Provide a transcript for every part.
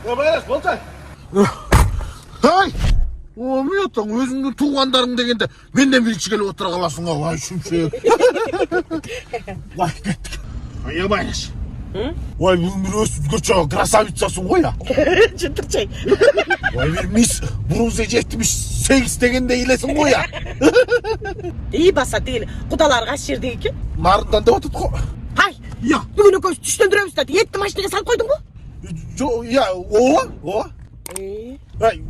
Bayraş, болчай. Ай! Мыйоттан өзүңдүн туугандарың дегенде менден биринчи келип отура каласың го, ай шүмшек. Вай, кеттик. Ай, Байраш. Вай, бүгүн бир өзгөчө красавицасың го я. Жынтыкчай. Вай, бир мисс Брунзе 78 дегенде элесиң го я. İyi basa değil. Kudalar kaç yerde ekan? Нарындан деп атат го. Hay. Я. Бүгүн экөөбүз түштөндүрөбүз да. Этти машинага салып койдуң го? Жо, я, ооба. Ай,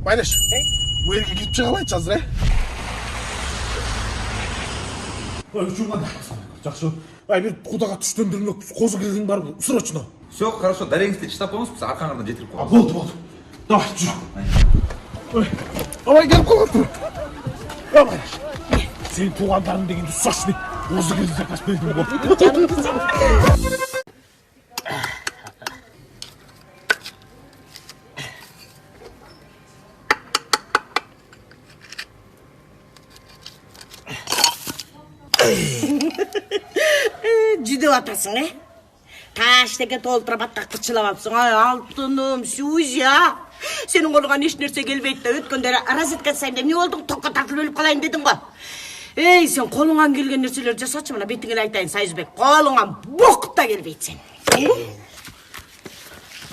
Байраш. Bu yerге кирип чыга алайынчы азыр, Ай, үчүн кандай? Жакшы. Ай, бир кудага түштөндүрмөкпүз. Козу келгиң барбы? Срочно. Все, хорошо, дарегиңизди чыдап коюңуз, биз аркаңардан жетирип коебуз. Болду. Давай, жүр. Ой, абай келип калган. Абай. Сенин туугандарың дегенде сочный козу келди заказ бердим го. Жүдөп атасың, Таш деген толтура баттакты чылабапсың. Ай, алтыным, Сюзя. Сенин колуңан эч нерсе келбейт да өткөндөрү разыска жасайм деп эмне болдуң? Токко тартылып өлүп калайын дедиң го. Эй, сен колуңан келген нерселерди жасачы, мына бетиңе айтайын, Сайызбек. Колуңан бок да келбейт сен.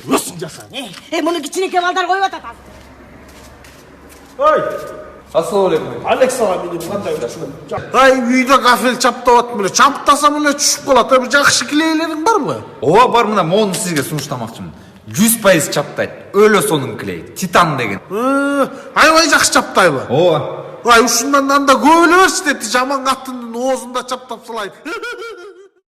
Өсүң жаса. Муну кичинекей балдар коюп атат. Ой, Ассалам алейкум. Александр менин кандай учун? Ай, үйдө кафел чаптап атам эле. Чаптасам эле түшүп калат. Бир жакшы клейлериң барбы? Ооба, бар, мына моуну сизге сунуштамакчымын. 100% чаптайт. Өлө сонун клей, титан деген. Аябай жакшы чаптайбы? Ооба. Ай, ушундан анда көп эле берчи депти, жаман каттындын оозунда чаптап салайын.